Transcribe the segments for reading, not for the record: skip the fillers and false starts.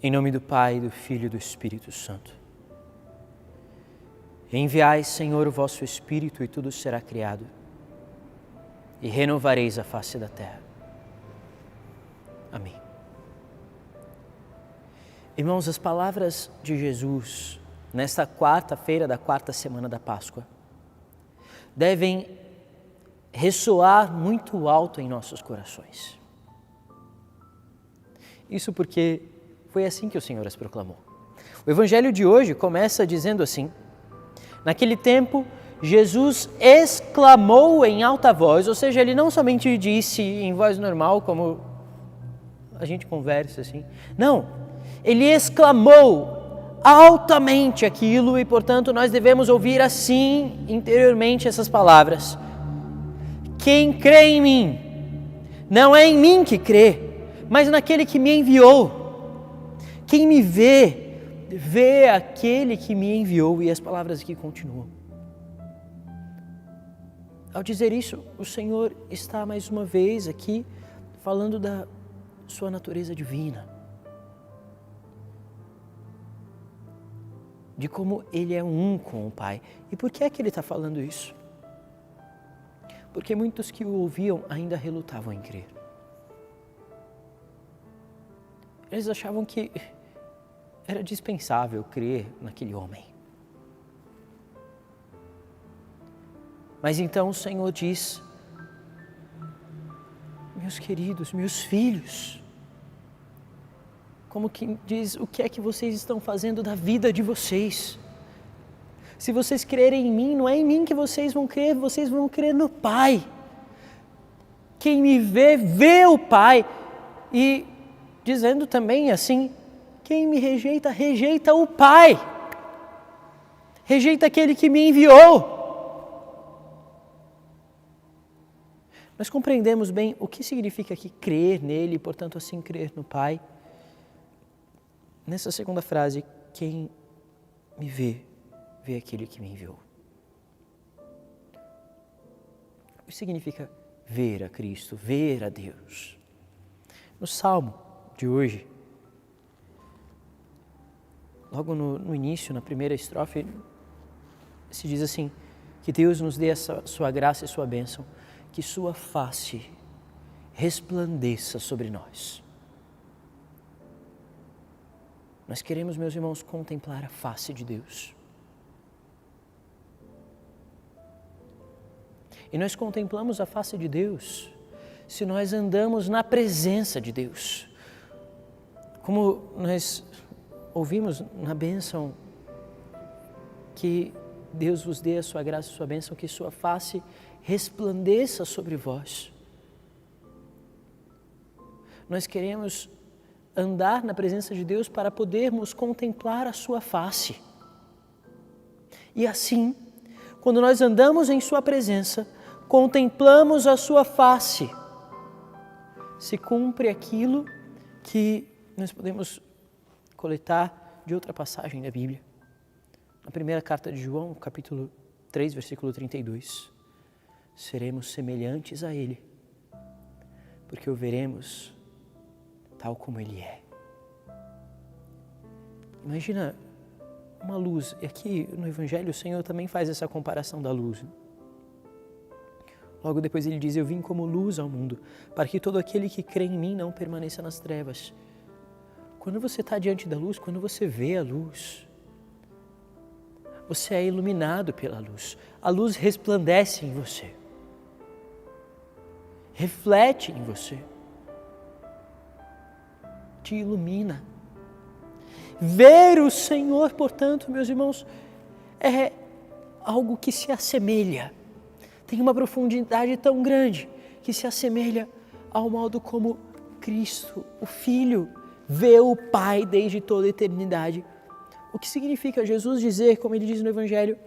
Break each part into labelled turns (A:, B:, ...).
A: Em nome do Pai, do Filho e do Espírito Santo. Enviai, Senhor, o vosso Espírito, e tudo será criado, e renovareis a face da terra. Amém. Irmãos, as palavras de Jesus, nesta quarta-feira da quarta semana da Páscoa, devem ressoar muito alto em nossos corações. Isso porque foi assim que o Senhor as proclamou. O Evangelho de hoje começa dizendo assim: naquele tempo, Jesus exclamou em alta voz, ou seja, ele não somente disse em voz normal, como a gente conversa assim. Não, ele exclamou altamente aquilo e, portanto, nós devemos ouvir assim interiormente essas palavras. Quem crê em mim, não é em mim que crê, mas naquele que me enviou. Quem me vê, vê aquele que me enviou. E as palavras aqui continuam. Ao dizer isso, o Senhor está mais uma vez aqui falando da sua natureza divina. De como Ele é um com o Pai. E por que é que Ele está falando isso? Porque muitos que o ouviam ainda relutavam em crer. Eles achavam que era dispensável crer naquele homem. Mas então o Senhor diz: meus queridos, meus filhos, como que diz, o que é que vocês estão fazendo da vida de vocês? Se vocês crerem em mim, não é em mim que vocês vão crer no Pai. Quem me vê, vê o Pai. E dizendo também assim, quem me rejeita, rejeita o Pai. Rejeita aquele que me enviou. Nós compreendemos bem o que significa aqui crer nele e, portanto, assim crer no Pai. Nessa segunda frase, quem me vê, vê aquele que me enviou. O que significa ver a Cristo, ver a Deus? No Salmo de hoje, logo no início, na primeira estrofe, se diz assim, que Deus nos dê a sua graça e sua bênção, que sua face resplandeça sobre nós. Nós queremos, meus irmãos, contemplar a face de Deus. E nós contemplamos a face de Deus se nós andamos na presença de Deus. Como nós ouvimos na bênção, que Deus vos dê a sua graça e a sua bênção, que sua face resplandeça sobre vós. Nós queremos andar na presença de Deus para podermos contemplar a sua face. E assim, quando nós andamos em sua presença, contemplamos a sua face, se cumpre aquilo que nós podemos coletar de outra passagem da Bíblia. Na primeira carta de João, capítulo 3, versículo 32. Seremos semelhantes a Ele, porque o veremos tal como Ele é. Imagina uma luz. E aqui no Evangelho o Senhor também faz essa comparação da luz. Logo depois ele diz: eu vim como luz ao mundo, para que todo aquele que crê em mim não permaneça nas trevas. Quando você está diante da luz, quando você vê a luz, você é iluminado pela luz. A luz resplandece em você, reflete em você, te ilumina. Ver o Senhor, portanto, meus irmãos, é algo que se assemelha, tem uma profundidade tão grande que se assemelha ao modo como Cristo, o Filho, vê o Pai desde toda a eternidade. O que significa Jesus dizer, como ele diz no Evangelho,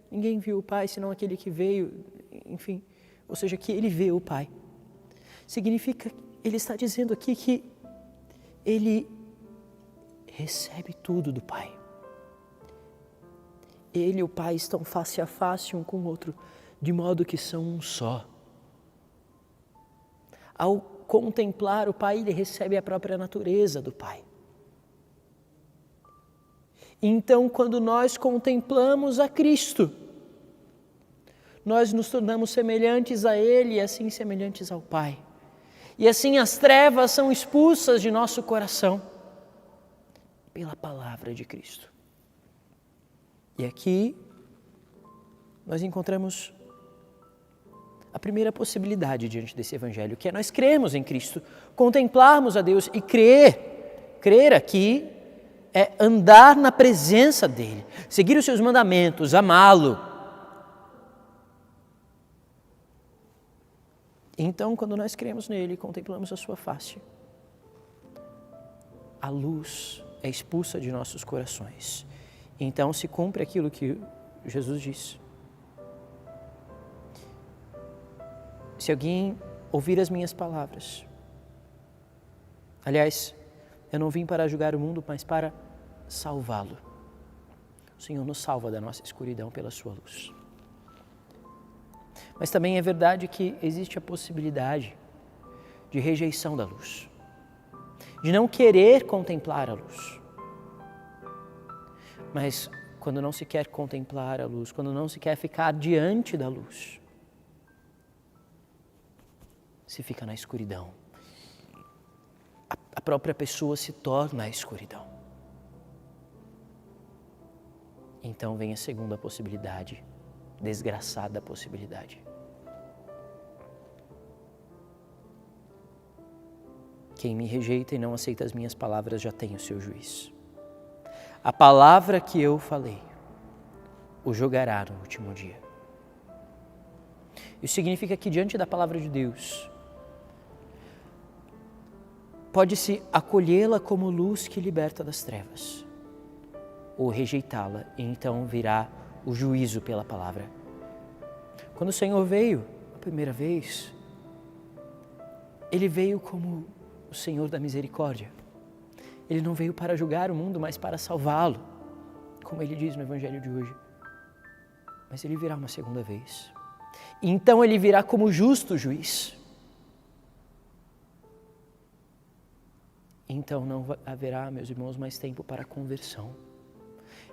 A: ninguém viu o Pai senão aquele que veio, enfim, ou seja, que ele vê o Pai. Significa, ele está dizendo aqui que ele recebe tudo do Pai. Ele e o Pai estão face a face um com o outro, de modo que são um só. Ao contemplar o Pai, ele recebe a própria natureza do Pai. Então, quando nós contemplamos a Cristo, nós nos tornamos semelhantes a Ele e assim semelhantes ao Pai. E assim as trevas são expulsas de nosso coração pela palavra de Cristo. E aqui nós encontramos a primeira possibilidade diante desse evangelho, que é nós crermos em Cristo, contemplarmos a Deus e crer. Crer aqui é andar na presença dEle, seguir os seus mandamentos, amá-lo. Então, quando nós cremos nele e contemplamos a sua face, a luz é expulsa de nossos corações. Então se cumpre aquilo que Jesus disse. Se alguém ouvir as minhas palavras, aliás, eu não vim para julgar o mundo, mas para salvá-lo. O Senhor nos salva da nossa escuridão pela sua luz. Mas também é verdade que existe a possibilidade de rejeição da luz, de não querer contemplar a luz. Mas quando não se quer contemplar a luz, quando não se quer ficar diante da luz, se fica na escuridão. A própria pessoa se torna a escuridão. Então vem a segunda possibilidade, desgraçada possibilidade. Quem me rejeita e não aceita as minhas palavras já tem o seu juiz. A palavra que eu falei o julgará no último dia. Isso significa que diante da palavra de Deus, pode-se acolhê-la como luz que liberta das trevas, ou rejeitá-la, e então virá o juízo pela palavra. Quando o Senhor veio a primeira vez, Ele veio como o Senhor da misericórdia. Ele não veio para julgar o mundo, mas para salvá-lo, como Ele diz no Evangelho de hoje. Mas Ele virá uma segunda vez. E então Ele virá como justo juiz. Então não haverá, meus irmãos, mais tempo para conversão.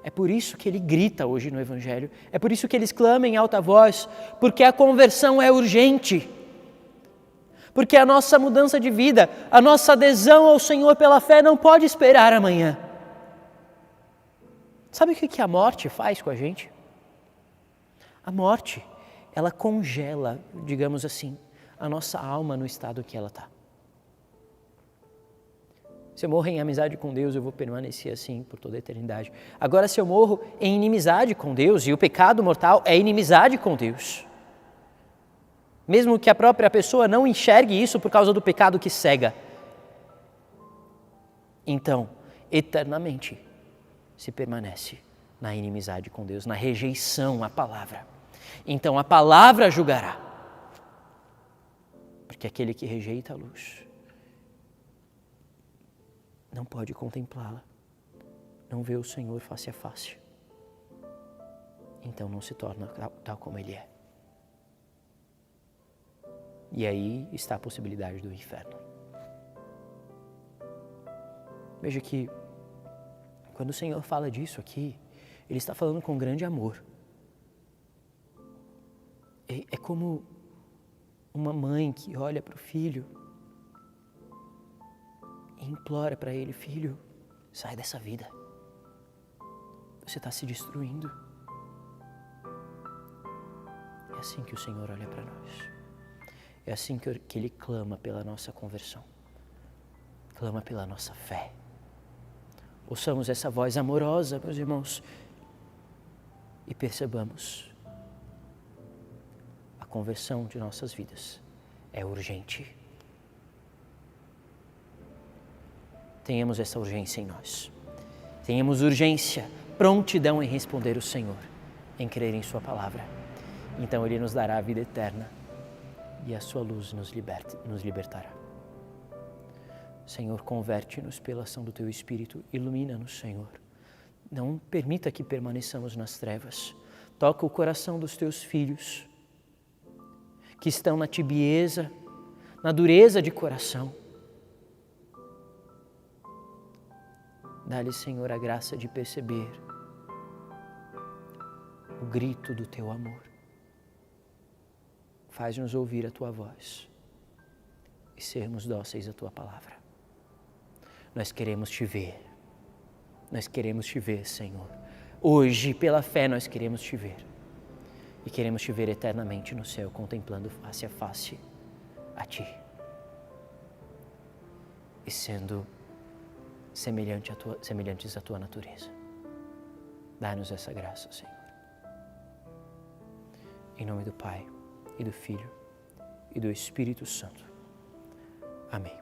A: É por isso que Ele grita hoje no Evangelho, é por isso que eles clamam em alta voz, porque a conversão é urgente. Porque a nossa mudança de vida, a nossa adesão ao Senhor pela fé não pode esperar amanhã. Sabe o que a morte faz com a gente? A morte, ela congela, digamos assim, a nossa alma no estado que ela está. Se eu morro em amizade com Deus, eu vou permanecer assim por toda a eternidade. Agora, se eu morro em inimizade com Deus, e o pecado mortal é inimizade com Deus, mesmo que a própria pessoa não enxergue isso por causa do pecado que cega, então, eternamente, se permanece na inimizade com Deus, na rejeição à palavra. Então, a palavra julgará, porque aquele que rejeita a luz não pode contemplá-la, não vê o Senhor face a face, então não se torna tal como Ele é. E aí está a possibilidade do inferno. Veja que quando o Senhor fala disso aqui, Ele está falando com grande amor. É como uma mãe que olha para o filho e implora para ele: filho, sai dessa vida. Você está se destruindo. É assim que o Senhor olha para nós. É assim que Ele clama pela nossa conversão. Clama pela nossa fé. Ouçamos essa voz amorosa, meus irmãos, e percebamos: a conversão de nossas vidas é urgente. Tenhamos essa urgência em nós. Tenhamos urgência, prontidão em responder o Senhor, em crer em Sua palavra. Então Ele nos dará a vida eterna e a Sua luz nos libertará. Senhor, converte-nos pela ação do Teu Espírito, ilumina-nos, Senhor. Não permita que permaneçamos nas trevas. Toca o coração dos Teus filhos, que estão na tibieza, na dureza de coração. Dá-lhes, Senhor, a graça de perceber o grito do Teu amor. Faz-nos ouvir a Tua voz e sermos dóceis à Tua palavra. Nós queremos Te ver. Nós queremos Te ver, Senhor. Hoje, pela fé, nós queremos Te ver. E queremos Te ver eternamente no céu, contemplando face a face a Ti. E sendo semelhantes à Tua natureza. Dá-nos essa graça, Senhor. Em nome do Pai, e do Filho, e do Espírito Santo. Amém.